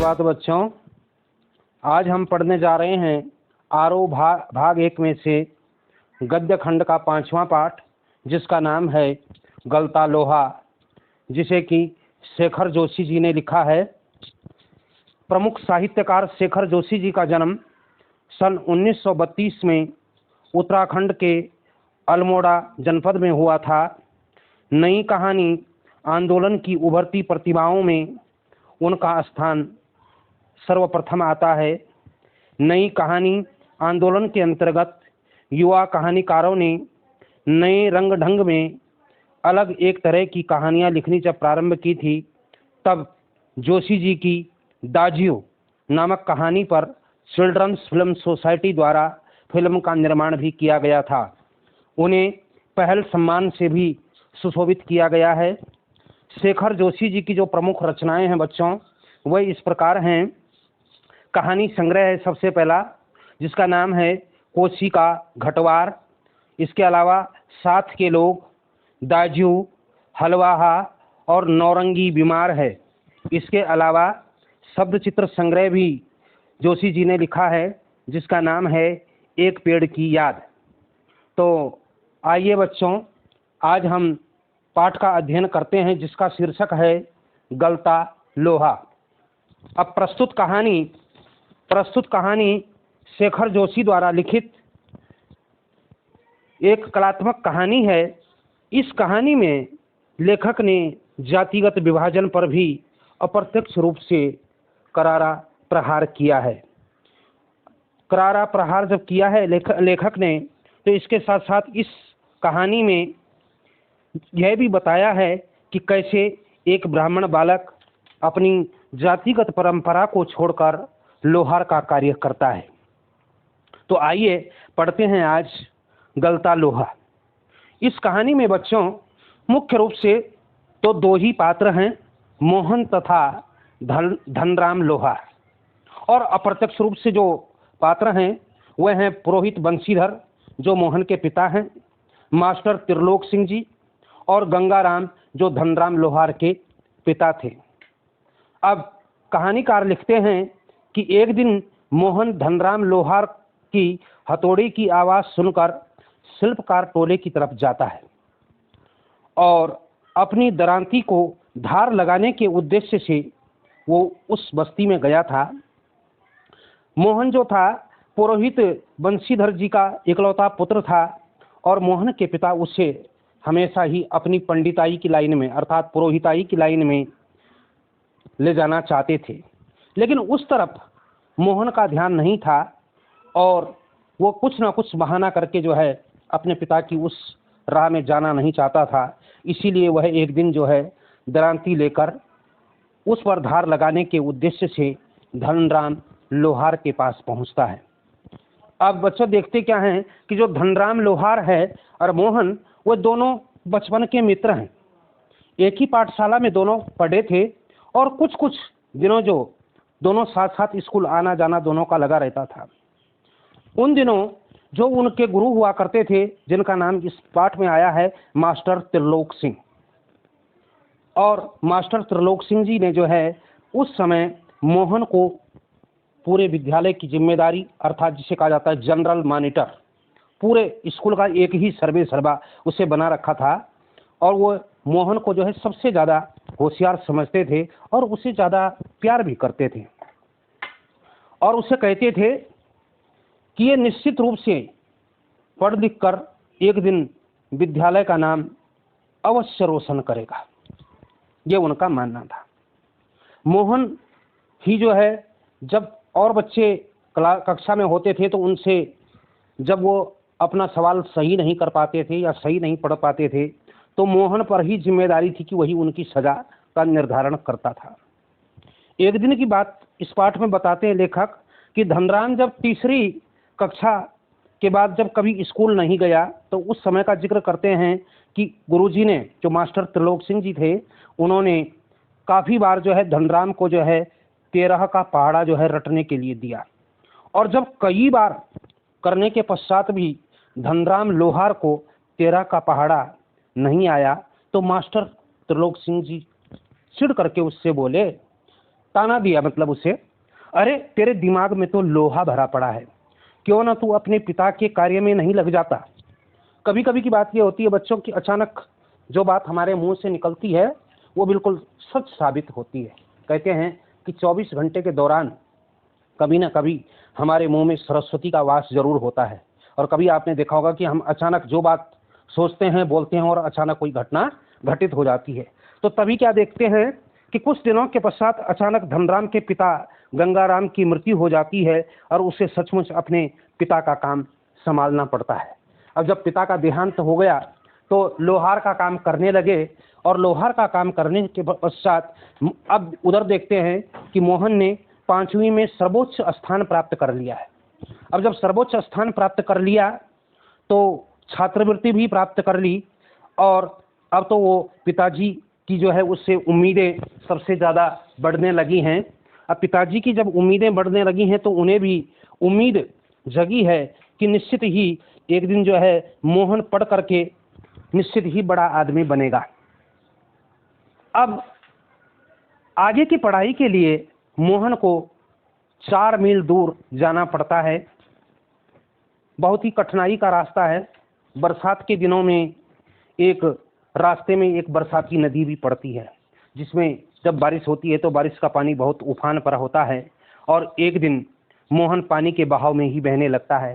सुप्रभात बच्चों। आज हम पढ़ने जा रहे हैं आरोह भाग 1 में से गद्य खंड का 5वां पाठ, जिसका नाम है गलता लोहा, जिसे कि शेखर जोशी जी ने लिखा है। प्रमुख साहित्यकार शेखर जोशी जी का जन्म सन 1932 में उत्तराखंड के अल्मोड़ा जनपद में हुआ था। नई कहानी आंदोलन की उभरती प्रतिभाओं में उनका स्थान सर्वप्रथम आता है। नई कहानी आंदोलन के अंतर्गत युवा कहानीकारों ने नए रंग ढंग में अलग एक तरह की कहानियां लिखनी जब प्रारंभ की थी, तब जोशी जी की दाजियो नामक कहानी पर चिल्ड्रंस फिल्म सोसाइटी द्वारा फिल्म का निर्माण भी किया गया था। उन्हें पहल सम्मान से भी सुशोभित किया गया है। शेखर जोशी जी की जो प्रमुख रचनाएं हैं बच्चों, वह इस प्रकार हैं। कहानी संग्रह है सबसे पहला, जिसका नाम है कोसी का घटवार। इसके अलावा साथ के लोग, दाजू, हलवाहा और नौरंगी बीमार है। इसके अलावा शब्द चित्र संग्रह भी जोशी जी ने लिखा है, जिसका नाम है एक पेड़ की याद। तो आइए बच्चों, आज हम पाठ का अध्ययन करते हैं, जिसका शीर्षक है गलता लोहा। अब प्रस्तुत कहानी शेखर जोशी द्वारा लिखित एक कलात्मक कहानी है। इस कहानी में लेखक ने जातिगत विभाजन पर भी अप्रत्यक्ष रूप से करारा प्रहार किया है। करारा प्रहार जब किया है लेखक ने, तो इसके साथ साथ इस कहानी में यह भी बताया है कि कैसे एक ब्राह्मण बालक अपनी जातिगत परंपरा को छोड़कर लोहार का कार्य करता है। तो आइए पढ़ते हैं आज गलता लोहा। इस कहानी में बच्चों मुख्य रूप से तो दो ही पात्र हैं, मोहन तथा धनराम लोहार। और अप्रत्यक्ष रूप से जो पात्र हैं वह हैं पुरोहित बंशीधर, जो मोहन के पिता हैं, मास्टर त्रिलोक सिंह जी और गंगाराम, जो धनराम लोहार के पिता थे। अब कहानीकार लिखते हैं कि एक दिन मोहन धनराम लोहार की हथौड़ी की आवाज़ सुनकर शिल्पकार टोले की तरफ जाता है और अपनी दरांती को धार लगाने के उद्देश्य से वो उस बस्ती में गया था। मोहन जो था पुरोहित बंशीधर जी का इकलौता पुत्र था और मोहन के पिता उसे हमेशा ही अपनी पंडिताई की लाइन में, अर्थात पुरोहिताई की लाइन में ले जाना चाहते थे। लेकिन उस तरफ मोहन का ध्यान नहीं था और वो कुछ ना कुछ बहाना करके जो है अपने पिता की उस राह में जाना नहीं चाहता था। इसीलिए वह एक दिन जो है दरांती लेकर उस पर धार लगाने के उद्देश्य से धनराम लोहार के पास पहुंचता है। अब बच्चों देखते क्या हैं कि जो धनराम लोहार है और मोहन, वो दोनों बचपन के मित्र हैं। एक ही पाठशाला में दोनों पढ़े थे और कुछ कुछ दिनों जो दोनों साथ साथ स्कूल आना जाना दोनों का लगा रहता था। उन दिनों जो उनके गुरु हुआ करते थे, जिनका नाम इस पाठ में आया है मास्टर त्रिलोक सिंह। और मास्टर त्रिलोक सिंह जी ने जो है उस समय मोहन को पूरे विद्यालय की जिम्मेदारी, अर्थात जिसे कहा जाता है जनरल मॉनिटर, पूरे स्कूल का एक ही सर्वे सर्वा उसे बना रखा था। और वो मोहन को जो है सबसे ज़्यादा होशियार समझते थे और उसे ज़्यादा प्यार भी करते थे और उसे कहते थे कि ये निश्चित रूप से पढ़ लिख कर एक दिन विद्यालय का नाम अवश्य रोशन करेगा। ये उनका मानना था। मोहन ही जो है जब और बच्चे कक्षा में होते थे तो उनसे जब वो अपना सवाल सही नहीं कर पाते थे या सही नहीं पढ़ पाते थे, तो मोहन पर ही जिम्मेदारी थी कि वही उनकी सजा का निर्धारण करता था। एक दिन की बात इस पाठ में बताते हैं लेखक कि धनराम जब तीसरी कक्षा के बाद जब कभी स्कूल नहीं गया, तो उस समय का जिक्र करते हैं कि गुरुजी ने, जो मास्टर त्रिलोक सिंह जी थे, उन्होंने काफ़ी बार जो है धनराम को जो है 13 का पहाड़ा जो है रटने के लिए दिया। और जब कई बार करने के पश्चात भी धनराम लोहार को 13 का पहाड़ा नहीं आया, तो मास्टर त्रिलोक सिंह जी चिढ़ करके उससे बोले ताना दिया, मतलब उसे, अरे तेरे दिमाग में तो लोहा भरा पड़ा है, क्यों ना तू अपने पिता के कार्य में नहीं लग जाता। कभी कभी की बात ये होती है बच्चों की, अचानक जो बात हमारे मुंह से निकलती है वो बिल्कुल सच साबित होती है। कहते हैं कि 24 घंटे के दौरान कभी ना कभी हमारे मुंह में सरस्वती का वास जरूर होता है। और कभी आपने देखा होगा कि हम अचानक जो बात सोचते हैं, बोलते हैं और अचानक कोई घटना घटित हो जाती है। तो तभी क्या देखते हैं कि कुछ दिनों के पश्चात अचानक धनराम के पिता गंगाराम की मृत्यु हो जाती है और उसे सचमुच अपने पिता का काम संभालना पड़ता है। अब जब पिता का देहांत हो गया तो लोहार का काम करने लगे, और लोहार का काम करने के पश्चात अब उधर देखते हैं कि मोहन ने 5वीं में सर्वोच्च स्थान प्राप्त कर लिया है। अब जब सर्वोच्च स्थान प्राप्त कर लिया तो छात्रवृत्ति भी प्राप्त कर ली, और अब तो वो पिताजी की जो है उससे उम्मीदें सबसे ज़्यादा बढ़ने लगी हैं। अब पिताजी की जब उम्मीदें बढ़ने लगी हैं तो उन्हें भी उम्मीद जगी है कि निश्चित ही एक दिन जो है मोहन पढ़ करके निश्चित ही बड़ा आदमी बनेगा। अब आगे की पढ़ाई के लिए मोहन को 4 मील दूर जाना पड़ता है। बहुत ही कठिनाई का रास्ता है। बरसात के दिनों में एक रास्ते में एक बरसाती नदी भी पड़ती है, जिसमें जब बारिश होती है तो बारिश का पानी बहुत उफान पर होता है, और एक दिन मोहन पानी के बहाव में ही बहने लगता है।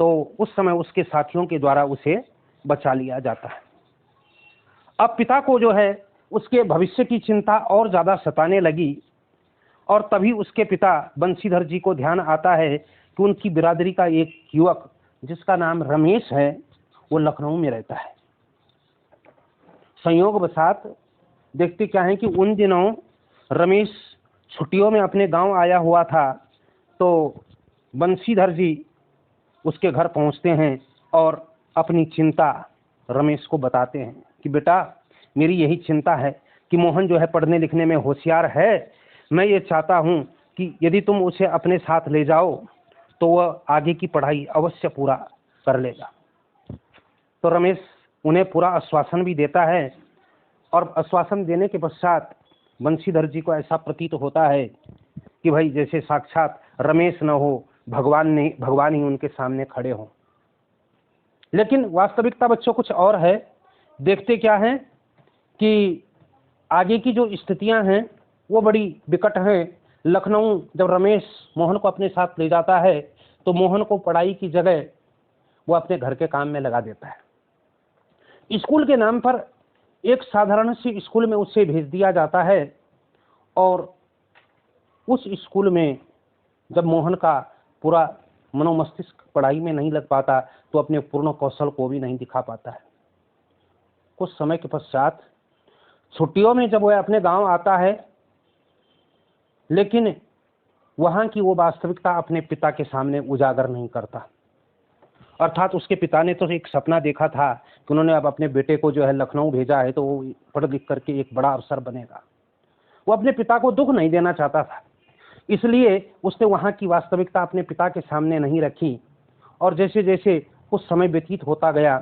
तो उस समय उसके साथियों के द्वारा उसे बचा लिया जाता है। अब पिता को जो है उसके भविष्य की चिंता और ज़्यादा सताने लगी, और तभी उसके पिता बंशीधर जी को ध्यान आता है कि उनकी बिरादरी का एक युवक जिसका नाम रमेश है वो लखनऊ में रहता है। संयोगवशात देखते क्या है कि उन दिनों रमेश छुट्टियों में अपने गांव आया हुआ था, तो बंशीधर जी उसके घर पहुंचते हैं और अपनी चिंता रमेश को बताते हैं कि बेटा, मेरी यही चिंता है कि मोहन जो है पढ़ने लिखने में होशियार है। मैं ये चाहता हूँ कि यदि तुम उसे अपने साथ ले जाओ तो वह आगे की पढ़ाई अवश्य पूरा कर लेगा। तो रमेश उन्हें पूरा आश्वासन भी देता है, और आश्वासन देने के पश्चात बंशीधर जी को ऐसा प्रतीत होता है कि भाई जैसे साक्षात रमेश न हो, भगवान ही उनके सामने खड़े हों। लेकिन वास्तविकता बच्चों कुछ और है। देखते क्या है कि आगे की जो स्थितियां हैं वो बड़ी विकट हैं। लखनऊ जब रमेश मोहन को अपने साथ ले जाता है तो मोहन को पढ़ाई की जगह वो अपने घर के काम में लगा देता है। स्कूल के नाम पर एक साधारण सी स्कूल में उसे भेज दिया जाता है, और उस स्कूल में जब मोहन का पूरा मनोमस्तिष्क पढ़ाई में नहीं लग पाता तो अपने पूर्ण कौशल को भी नहीं दिखा पाता है। कुछ समय के पश्चात छुट्टियों में जब वह अपने गांव आता है, लेकिन वहां की वो वास्तविकता अपने पिता के सामने उजागर नहीं करता। अर्थात उसके पिता ने तो एक सपना देखा था कि उन्होंने अब अपने बेटे को जो है लखनऊ भेजा है तो वो पढ़ लिख करके एक बड़ा अफसर बनेगा। वो अपने पिता को दुख नहीं देना चाहता था, इसलिए उसने वहाँ की वास्तविकता अपने पिता के सामने नहीं रखी। और जैसे जैसे कुछ समय व्यतीत होता गया,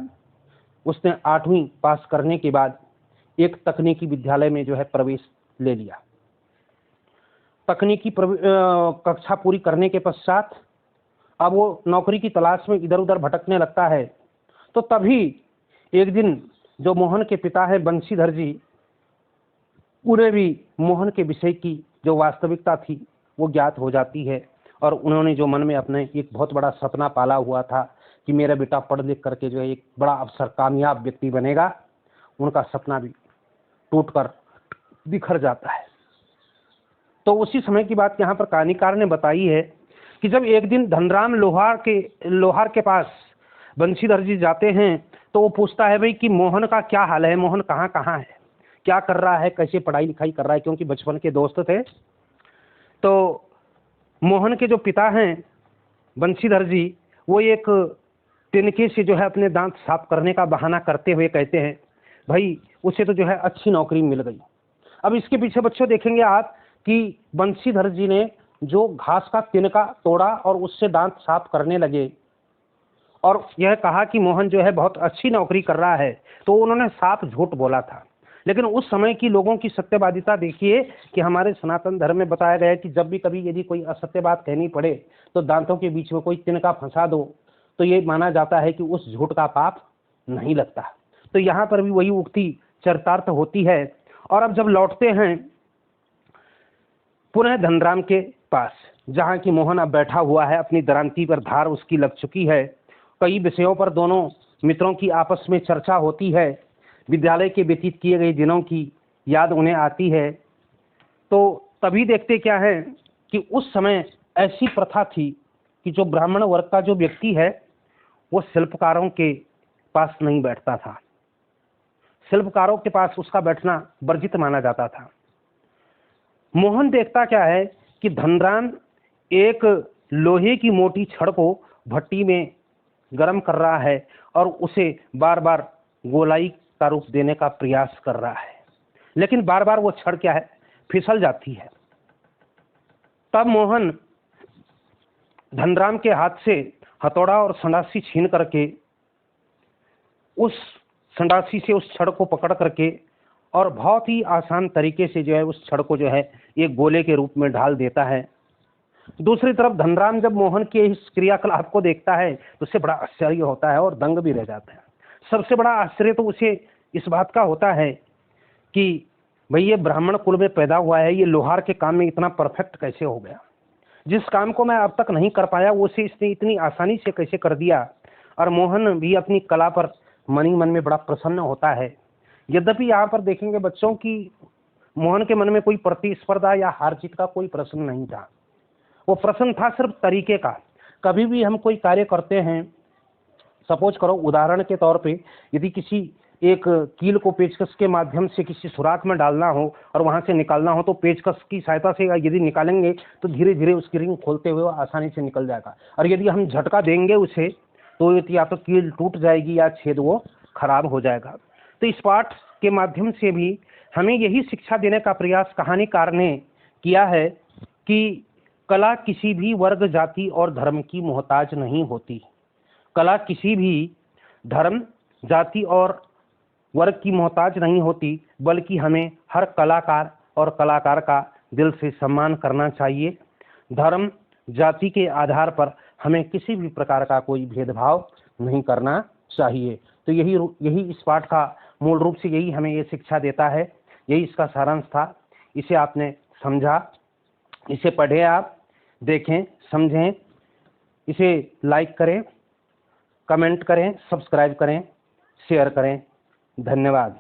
उसने 8वीं पास करने के बाद एक तकनीकी विद्यालय में जो है प्रवेश ले लिया। तकनीकी कक्षा पूरी करने के पश्चात अब वो नौकरी की तलाश में इधर उधर भटकने लगता है। तो तभी एक दिन जो मोहन के पिता है बंशीधर जी, उन्हें भी मोहन के विषय की जो वास्तविकता थी वो ज्ञात हो जाती है, और उन्होंने जो मन में अपने एक बहुत बड़ा सपना पाला हुआ था कि मेरा बेटा पढ़ लिख करके जो है एक बड़ा अफसर, कामयाब व्यक्ति बनेगा, उनका सपना भी टूटकर बिखर जाता है। तो उसी समय की बात यहाँ पर कहानीकार ने बताई है कि जब एक दिन धनराम लोहार के पास बंशीधर जी जाते हैं तो वो पूछता है भाई कि मोहन का क्या हाल है, मोहन कहाँ कहाँ है, क्या कर रहा है, कैसे पढ़ाई लिखाई कर रहा है, क्योंकि बचपन के दोस्त थे। तो मोहन के जो पिता हैं बंशीधर जी, वो एक तिनके से जो है अपने दांत साफ करने का बहाना करते हुए कहते हैं भाई उसे तो जो है अच्छी नौकरी मिल गई। अब इसके पीछे बच्चों देखेंगे आप कि बंशीधर जी ने जो घास का तिनका तोड़ा और उससे दांत साफ करने लगे, और यह कहा कि मोहन जो है बहुत अच्छी नौकरी कर रहा है, तो उन्होंने साफ झूठ बोला था। लेकिन उस समय की लोगों की सत्यवादिता देखिए कि हमारे सनातन धर्म में बताया गया है कि जब भी कभी यदि कोई असत्य बात कहनी पड़े तो दांतों के बीच में कोई तिनका फंसा दो तो ये माना जाता है कि उस झूठ का पाप नहीं लगता। तो यहाँ पर भी वही उक्ति चरितार्थ होती है। और अब जब लौटते हैं पुनः धनराम के पास, जहाँ की मोहन अब बैठा हुआ है, अपनी दरांती पर धार उसकी लग चुकी है, कई विषयों पर दोनों मित्रों की आपस में चर्चा होती है, विद्यालय के व्यतीत किए गए दिनों की याद उन्हें आती है। तो तभी देखते क्या है कि उस समय ऐसी प्रथा थी कि जो ब्राह्मण वर्ग का जो व्यक्ति है वो शिल्पकारों के पास नहीं बैठता था, शिल्पकारों के पास उसका बैठना वर्जित माना जाता था। मोहन देखता क्या है कि धनराम एक लोहे की मोटी छड़ को भट्टी में गर्म कर रहा है और उसे बार बार गोलाई का रूप देने का प्रयास कर रहा है, लेकिन बार बार वो छड़ क्या है, फिसल जाती है। तब मोहन धनराम के हाथ से हथौड़ा और संडासी छीन करके उस संडासी से उस छड़ को पकड़ करके और बहुत ही आसान तरीके से जो है उस छड़ को जो है एक गोले के रूप में ढाल देता है। दूसरी तरफ धनराम जब मोहन के इस क्रियाकलाप को देखता है तो उसे बड़ा आश्चर्य होता है और दंग भी रह जाता है। सबसे बड़ा आश्चर्य तो उसे इस बात का होता है कि भाई ये ब्राह्मण कुल में पैदा हुआ है, ये लोहार के काम में इतना परफेक्ट कैसे हो गया, जिस काम को मैं अब तक नहीं कर पाया वो उसे इसने इतनी आसानी से कैसे कर दिया। और मोहन भी अपनी कला पर मन ही मन में बड़ा प्रसन्न होता है। यद्यपि यहाँ पर देखेंगे बच्चों की मोहन के मन में कोई प्रतिस्पर्धा या हार जीत का कोई प्रश्न नहीं था, वो प्रश्न था सिर्फ तरीके का। कभी भी हम कोई कार्य करते हैं, सपोज करो उदाहरण के तौर पे यदि किसी एक कील को पेचकस के माध्यम से किसी सुराख में डालना हो और वहां से निकालना हो तो पेचकस की सहायता से यदि निकालेंगे तो धीरे धीरे उसकी रिंग खोलते हुए वो आसानी से निकल जाएगा। और यदि हम झटका देंगे उसे तो या तो कील टूट जाएगी या छेद वो खराब हो जाएगा। तो इस पाठ के माध्यम से भी हमें यही शिक्षा देने का प्रयास कहानीकार ने किया है कि कला किसी भी वर्ग, जाति और धर्म की मोहताज नहीं होती। कला किसी भी धर्म, जाति और वर्ग की मोहताज नहीं होती, बल्कि हमें हर कलाकार और कलाकार का दिल से सम्मान करना चाहिए। धर्म, जाति के आधार पर हमें किसी भी प्रकार का कोई भेदभाव नहीं करना चाहिए। तो यही इस पाठ का मूल रूप से यही हमें ये शिक्षा देता है, यही इसका सारांश था। इसे आपने समझा, इसे पढ़े, आप देखें, समझें, इसे लाइक करें, कमेंट करें, सब्सक्राइब करें, शेयर करें। धन्यवाद।